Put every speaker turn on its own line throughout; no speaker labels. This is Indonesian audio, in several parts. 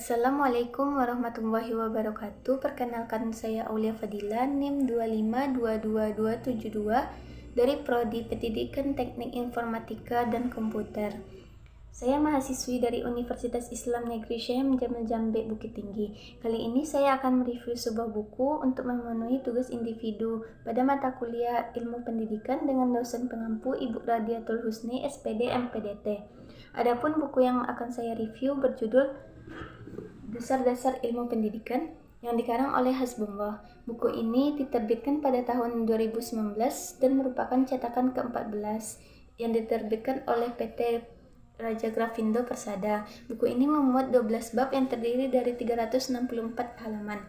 Assalamualaikum warahmatullahi wabarakatuh. Perkenalkan, saya Aulia Fadila, NIM 2522272 dari Prodi Pendidikan Teknik Informatika dan Komputer. Saya mahasiswi dari Universitas Islam Negeri Syekh Jamil Jambe Bukit Tinggi. Kali ini saya akan mereview sebuah buku untuk memenuhi tugas individu pada mata kuliah Ilmu Pendidikan dengan dosen pengampu Ibu Radiatul Husni, SPD, MPDT. Adapun buku yang akan saya review berjudul Dasar-Dasar Ilmu Pendidikan yang dikarang oleh Hasbullah. Buku ini diterbitkan pada tahun 2019 dan merupakan cetakan ke-14 yang diterbitkan oleh PT Raja Grafindo Persada. Buku ini memuat 12 bab yang terdiri dari 364 halaman.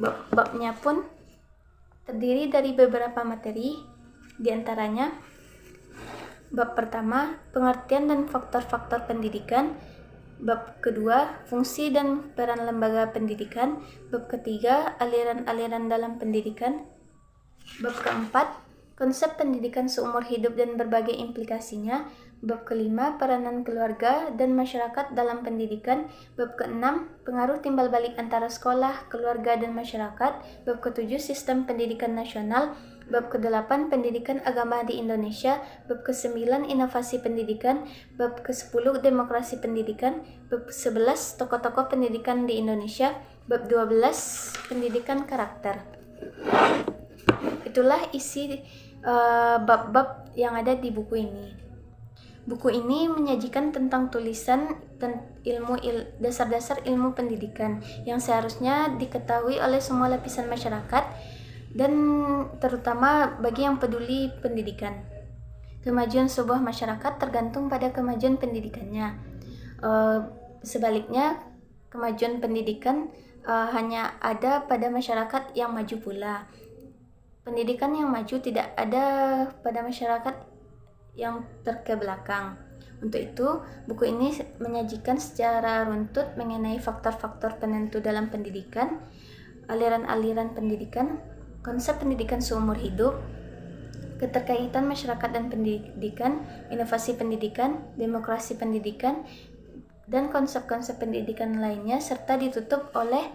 Bab-babnya pun terdiri dari beberapa materi, diantaranya bab pertama, pengertian dan faktor-faktor pendidikan. Bab kedua, fungsi dan peran lembaga pendidikan. Bab ketiga, aliran-aliran dalam pendidikan. Bab keempat, konsep pendidikan seumur hidup dan berbagai implikasinya. Bab kelima, peranan keluarga dan masyarakat dalam pendidikan. Bab keenam, pengaruh timbal balik antara sekolah, keluarga, dan masyarakat. Bab ketujuh, sistem pendidikan nasional. Bab ke-8, pendidikan agama di Indonesia. Bab ke-9, inovasi pendidikan. Bab ke-10, demokrasi pendidikan. Bab ke-11, tokoh-tokoh pendidikan di Indonesia. Bab 12, pendidikan karakter. Itulah isi bab-bab yang ada di buku ini. Buku ini menyajikan tentang tulisan dasar-dasar ilmu pendidikan yang seharusnya diketahui oleh semua lapisan masyarakat dan terutama bagi yang peduli pendidikan. Kemajuan sebuah masyarakat tergantung pada kemajuan pendidikannya. Sebaliknya, kemajuan pendidikan hanya ada pada masyarakat yang maju pula. Pendidikan yang maju tidak ada pada masyarakat yang terkebelakang. Untuk itu, buku ini menyajikan secara runtut mengenai faktor-faktor penentu dalam pendidikan, aliran-aliran pendidikan, konsep pendidikan seumur hidup, keterkaitan masyarakat dan pendidikan, inovasi pendidikan, demokrasi pendidikan, dan konsep-konsep pendidikan lainnya, serta ditutup oleh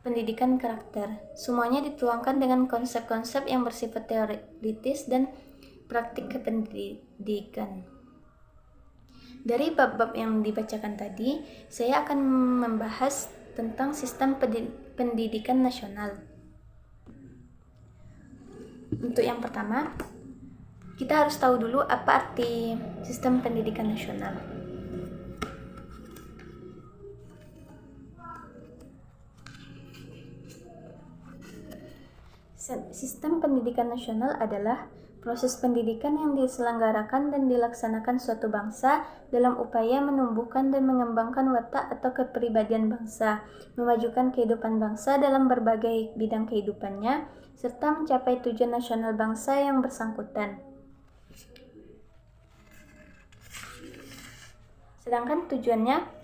pendidikan karakter. Semuanya dituangkan dengan konsep-konsep yang bersifat teoritis dan praktik kependidikan. Dari bab-bab yang dibacakan tadi, saya akan membahas tentang sistem pendidikan nasional. Untuk yang pertama, kita harus tahu dulu apa arti sistem pendidikan nasional. Sistem pendidikan nasional adalah proses pendidikan yang diselenggarakan dan dilaksanakan suatu bangsa dalam upaya menumbuhkan dan mengembangkan watak atau kepribadian bangsa, memajukan kehidupan bangsa dalam berbagai bidang kehidupannya, serta mencapai tujuan nasional bangsa yang bersangkutan. Sedangkan tujuannya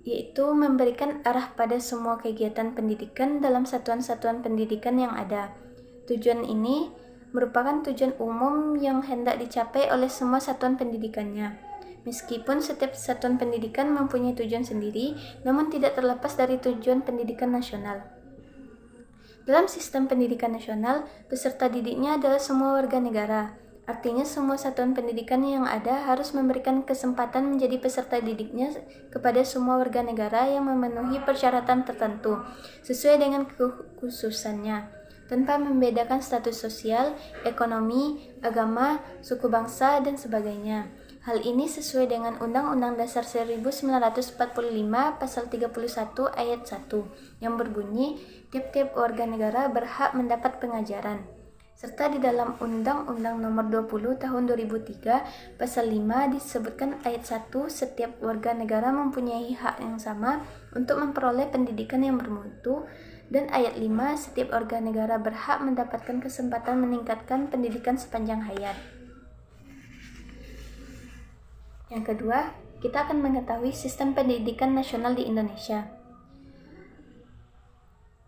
yaitu memberikan arah pada semua kegiatan pendidikan dalam satuan-satuan pendidikan yang ada. Tujuan ini merupakan tujuan umum yang hendak dicapai oleh semua satuan pendidikannya. Meskipun setiap satuan pendidikan mempunyai tujuan sendiri, namun tidak terlepas dari tujuan pendidikan nasional. Dalam sistem pendidikan nasional, peserta didiknya adalah semua warga negara. Artinya semua satuan pendidikan yang ada harus memberikan kesempatan menjadi peserta didiknya kepada semua warga negara yang memenuhi persyaratan tertentu sesuai dengan kekhususannya, tanpa membedakan status sosial, ekonomi, agama, suku bangsa, dan sebagainya. Hal ini sesuai dengan Undang-Undang Dasar 1945 Pasal 31 Ayat 1 yang berbunyi, tiap-tiap warga negara berhak mendapat pengajaran. Serta di dalam Undang-Undang Nomor 20 Tahun 2003 Pasal 5 disebutkan ayat 1, setiap warga negara mempunyai hak yang sama untuk memperoleh pendidikan yang bermutu, dan ayat 5, setiap warga negara berhak mendapatkan kesempatan meningkatkan pendidikan sepanjang hayat. Yang kedua, kita akan mengetahui sistem pendidikan nasional di Indonesia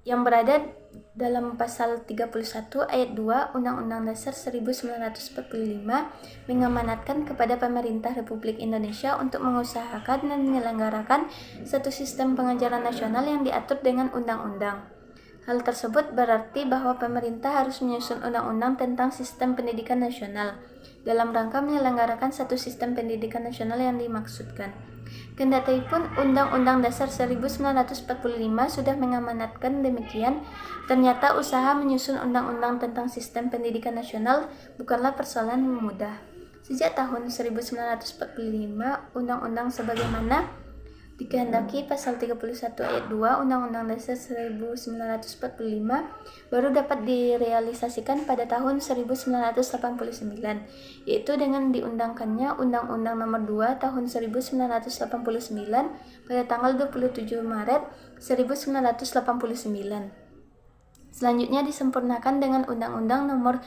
yang berada dalam pasal 31 ayat 2 Undang-Undang Dasar 1945 mengamanatkan kepada pemerintah Republik Indonesia untuk mengusahakan dan menyelenggarakan satu sistem pengajaran nasional yang diatur dengan undang-undang. Hal tersebut berarti bahwa pemerintah harus menyusun undang-undang tentang sistem pendidikan nasional dalam rangka menyelenggarakan satu sistem pendidikan nasional yang dimaksudkan. Kendatipun Undang-Undang Dasar 1945 sudah mengamanatkan demikian, ternyata usaha menyusun undang-undang tentang sistem pendidikan nasional bukanlah persoalan yang mudah. Sejak tahun 1945, undang-undang sebagaimana dikehendaki pasal 31 ayat 2 Undang-Undang Dasar 1945 baru dapat direalisasikan pada tahun 1989, yaitu dengan diundangkannya Undang-Undang Nomor 2 Tahun 1989 pada tanggal 27 Maret 1989. Selanjutnya disempurnakan dengan Undang-Undang Nomor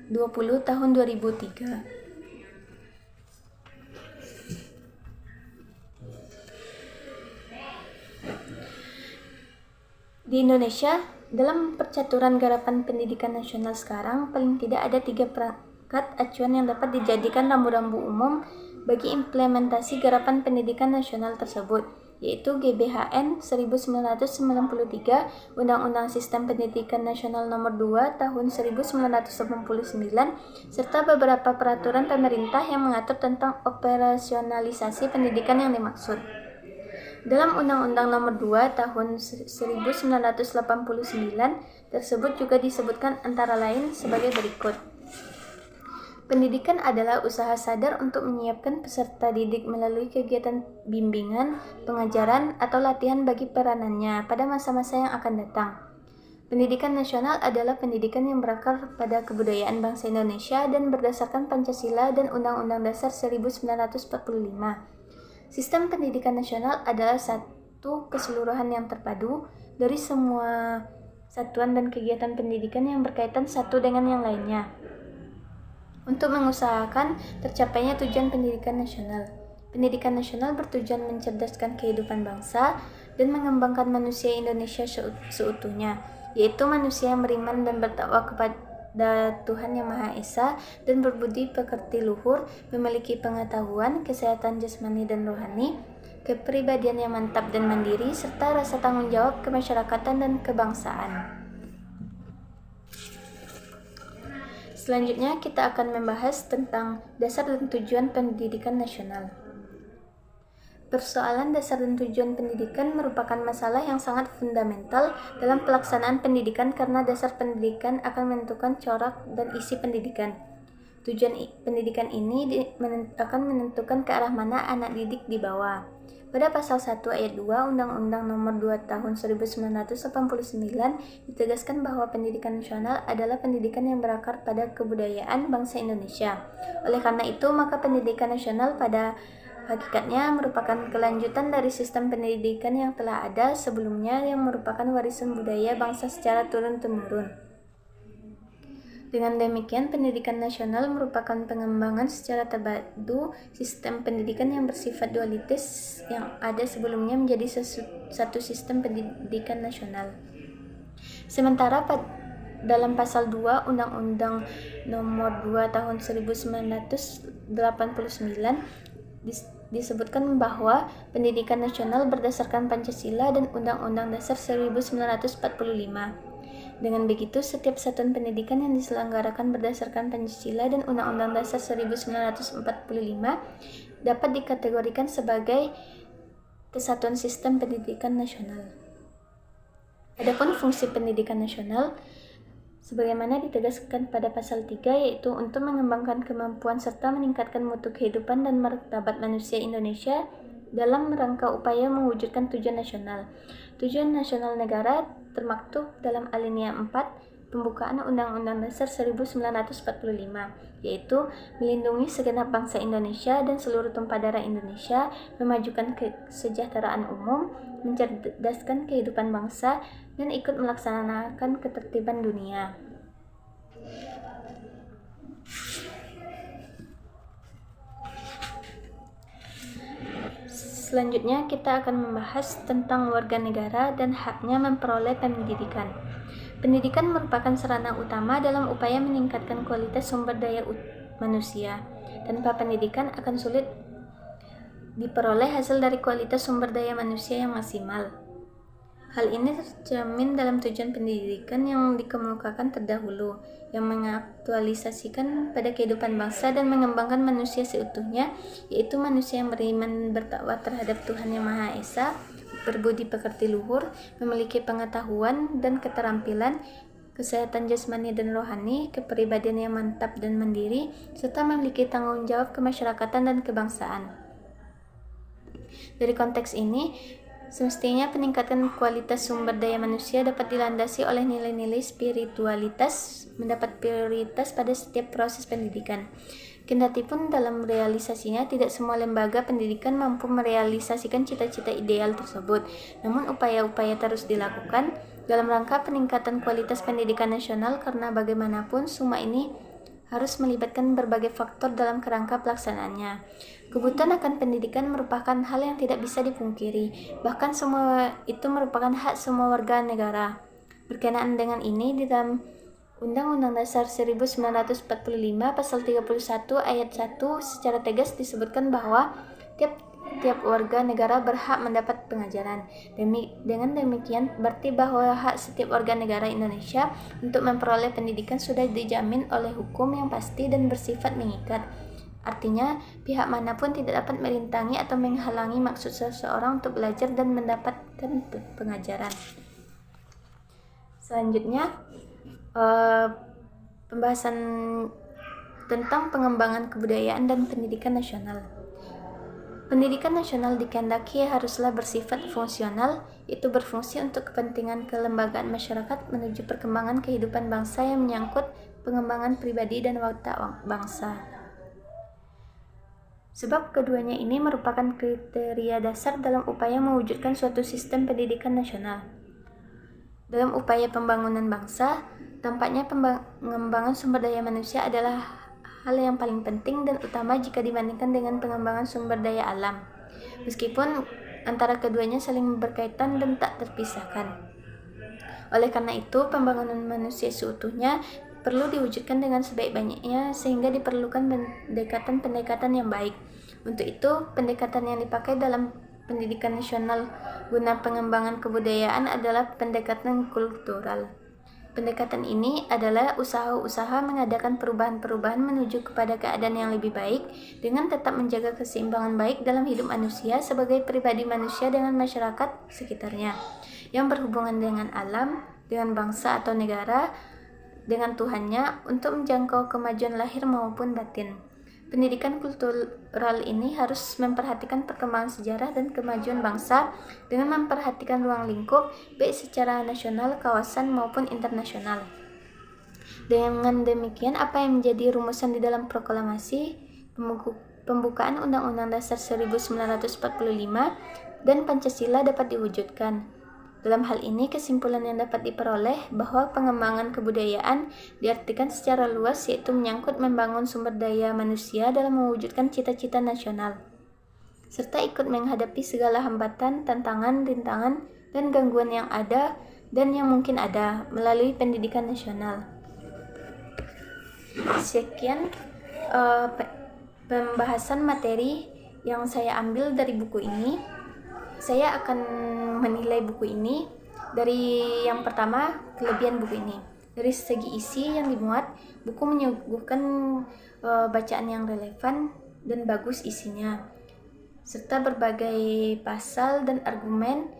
20 Tahun 2003. Di Indonesia, dalam percaturan garapan pendidikan nasional sekarang, paling tidak ada 3 perangkat acuan yang dapat dijadikan rambu-rambu umum bagi implementasi garapan pendidikan nasional tersebut, yaitu GBHN 1993, Undang-Undang Sistem Pendidikan Nasional Nomor 2 Tahun 1989, serta beberapa peraturan pemerintah yang mengatur tentang operasionalisasi pendidikan yang dimaksud. Dalam Undang-Undang Nomor 2 Tahun 1989 tersebut juga disebutkan antara lain sebagai berikut. Pendidikan adalah usaha sadar untuk menyiapkan peserta didik melalui kegiatan bimbingan, pengajaran, atau latihan bagi peranannya pada masa-masa yang akan datang. Pendidikan nasional adalah pendidikan yang berakar pada kebudayaan bangsa Indonesia dan berdasarkan Pancasila dan Undang-Undang Dasar 1945. Sistem pendidikan nasional adalah satu keseluruhan yang terpadu dari semua satuan dan kegiatan pendidikan yang berkaitan satu dengan yang lainnya untuk mengusahakan tercapainya tujuan pendidikan nasional. Pendidikan nasional bertujuan mencerdaskan kehidupan bangsa dan mengembangkan manusia Indonesia seutuhnya, yaitu manusia yang beriman dan bertakwa kepada Tuhan Yang Maha Esa dan berbudi pekerti luhur, memiliki pengetahuan, kesehatan jasmani dan rohani, kepribadian yang mantap dan mandiri, serta rasa tanggung jawab kemasyarakatan dan kebangsaan. Selanjutnya kita akan membahas tentang dasar dan tujuan pendidikan nasional. Persoalan dasar dan tujuan pendidikan merupakan masalah yang sangat fundamental dalam pelaksanaan pendidikan karena dasar pendidikan akan menentukan corak dan isi pendidikan. Tujuan pendidikan ini akan menentukan ke arah mana anak didik dibawa. Pada pasal 1 ayat 2 Undang-Undang Nomor 2 Tahun 1989 ditegaskan bahwa pendidikan nasional adalah pendidikan yang berakar pada kebudayaan bangsa Indonesia. Oleh karena itu, maka pendidikan nasional pada hakikatnya merupakan kelanjutan dari sistem pendidikan yang telah ada sebelumnya yang merupakan warisan budaya bangsa secara turun-temurun. Dengan demikian, pendidikan nasional merupakan pengembangan secara terpadu sistem pendidikan yang bersifat dualitas yang ada sebelumnya menjadi satu sistem pendidikan nasional. Sementara dalam pasal 2 Undang-Undang Nomor 2 Tahun 1989 disebutkan bahwa pendidikan nasional berdasarkan Pancasila dan Undang-Undang Dasar 1945. Dengan begitu, setiap satuan pendidikan yang diselenggarakan berdasarkan Pancasila dan Undang-Undang Dasar 1945 dapat dikategorikan sebagai kesatuan sistem pendidikan nasional. Adapun fungsi pendidikan nasional sebagaimana ditegaskan pada pasal 3, yaitu untuk mengembangkan kemampuan serta meningkatkan mutu kehidupan dan martabat manusia Indonesia dalam rangka upaya mewujudkan tujuan nasional. Tujuan nasional negara termaktub dalam alinea 4 pembukaan Undang-Undang Dasar 1945, yaitu melindungi segenap bangsa Indonesia dan seluruh tumpah darah Indonesia, memajukan kesejahteraan umum, mencerdaskan kehidupan bangsa, dan ikut melaksanakan ketertiban dunia. Selanjutnya kita akan membahas tentang warga negara dan haknya memperoleh pendidikan. Pendidikan merupakan sarana utama dalam upaya meningkatkan kualitas sumber daya manusia. Tanpa pendidikan akan sulit diperoleh hasil dari kualitas sumber daya manusia yang maksimal. Hal ini tercermin dalam tujuan pendidikan yang dikemukakan terdahulu, yang mengaktualisasikan pada kehidupan bangsa dan mengembangkan manusia seutuhnya, yaitu manusia yang beriman bertakwa terhadap Tuhan Yang Maha Esa, berbudi pekerti luhur, memiliki pengetahuan dan keterampilan, kesehatan jasmani dan rohani, kepribadian yang mantap dan mandiri, serta memiliki tanggung jawab kemasyarakatan dan kebangsaan. Dari konteks ini, semestinya peningkatan kualitas sumber daya manusia dapat dilandasi oleh nilai-nilai spiritualitas, mendapat prioritas pada setiap proses pendidikan. Kendatipun dalam realisasinya tidak semua lembaga pendidikan mampu merealisasikan cita-cita ideal tersebut, namun upaya-upaya terus dilakukan dalam rangka peningkatan kualitas pendidikan nasional karena bagaimanapun semua ini harus melibatkan berbagai faktor dalam kerangka pelaksanaannya. Kebutuhan akan pendidikan merupakan hal yang tidak bisa dipungkiri, bahkan semua itu merupakan hak semua warga negara. Berkenaan dengan ini, di dalam Undang-Undang Dasar 1945 Pasal 31 Ayat 1 secara tegas disebutkan bahwa tiap warga negara berhak mendapat pengajaran. Dengan demikian, berarti bahwa hak setiap warga negara Indonesia untuk memperoleh pendidikan sudah dijamin oleh hukum yang pasti dan bersifat mengikat. Artinya, pihak manapun tidak dapat merintangi atau menghalangi maksud seseorang untuk belajar dan mendapatkan pengajaran. Selanjutnya, pembahasan tentang pengembangan kebudayaan dan pendidikan nasional. Pendidikan nasional dikehendaki haruslah bersifat fungsional, yaitu berfungsi untuk kepentingan kelembagaan masyarakat menuju perkembangan kehidupan bangsa yang menyangkut pengembangan pribadi dan watak bangsa. Sebab keduanya ini merupakan kriteria dasar dalam upaya mewujudkan suatu sistem pendidikan nasional. Dalam upaya pembangunan bangsa, tampaknya pengembangan sumber daya manusia adalah hal yang paling penting dan utama jika dibandingkan dengan pengembangan sumber daya alam. Meskipun antara keduanya saling berkaitan dan tak terpisahkan. Oleh karena itu, pembangunan manusia seutuhnya perlu diwujudkan dengan sebaik-baiknya sehingga diperlukan pendekatan-pendekatan yang baik. Untuk itu, pendekatan yang dipakai dalam pendidikan nasional guna pengembangan kebudayaan adalah pendekatan kultural. Pendekatan ini adalah usaha-usaha mengadakan perubahan-perubahan menuju kepada keadaan yang lebih baik dengan tetap menjaga keseimbangan baik dalam hidup manusia sebagai pribadi manusia dengan masyarakat sekitarnya yang berhubungan dengan alam, dengan bangsa atau negara, dengan Tuhannya untuk menjangkau kemajuan lahir maupun batin. Pendidikan kultural ini harus memperhatikan perkembangan sejarah dan kemajuan bangsa dengan memperhatikan ruang lingkup baik secara nasional, kawasan maupun internasional. Dengan demikian, apa yang menjadi rumusan di dalam proklamasi pembukaan Undang-Undang Dasar 1945 dan Pancasila dapat diwujudkan. Dalam hal ini, kesimpulan yang dapat diperoleh bahwa pengembangan kebudayaan diartikan secara luas yaitu menyangkut membangun sumber daya manusia dalam mewujudkan cita-cita nasional, serta ikut menghadapi segala hambatan, tantangan, rintangan, dan gangguan yang ada dan yang mungkin ada melalui pendidikan nasional. Sekian pembahasan materi yang saya ambil dari buku ini. Saya akan menilai buku ini dari yang pertama, kelebihan buku ini. Dari segi isi yang dimuat, buku menyuguhkan bacaan yang relevan dan bagus isinya, serta berbagai pasal dan argumen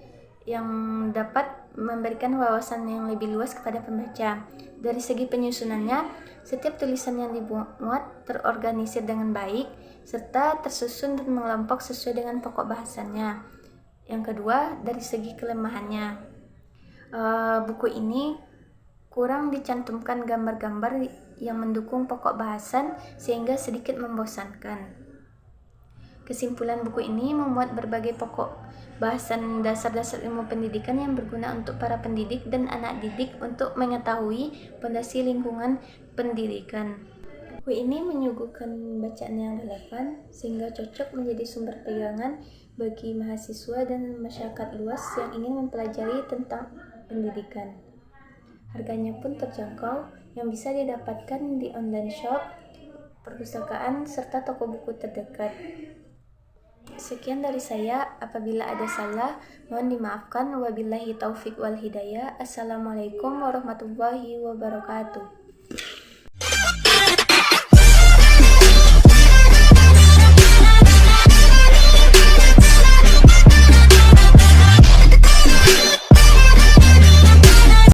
yang dapat memberikan wawasan yang lebih luas kepada pembaca. Dari segi penyusunannya, setiap tulisan yang dimuat terorganisir dengan baik, serta tersusun dan mengelompok sesuai dengan pokok bahasannya. Yang kedua, dari segi kelemahannya, buku ini kurang dicantumkan gambar-gambar yang mendukung pokok bahasan sehingga sedikit membosankan. Kesimpulan buku ini memuat berbagai pokok bahasan dasar-dasar ilmu pendidikan yang berguna untuk para pendidik dan anak didik untuk mengetahui fondasi lingkungan pendidikan. Buku ini menyuguhkan bacaan yang relevan sehingga cocok menjadi sumber pegangan bagi mahasiswa dan masyarakat luas yang ingin mempelajari tentang pendidikan. Harganya pun terjangkau, yang bisa didapatkan di online shop, perpustakaan, serta toko buku terdekat. Sekian dari saya, apabila ada salah, mohon dimaafkan. Wabillahi taufik wal hidayah. Assalamualaikum warahmatullahi wabarakatuh.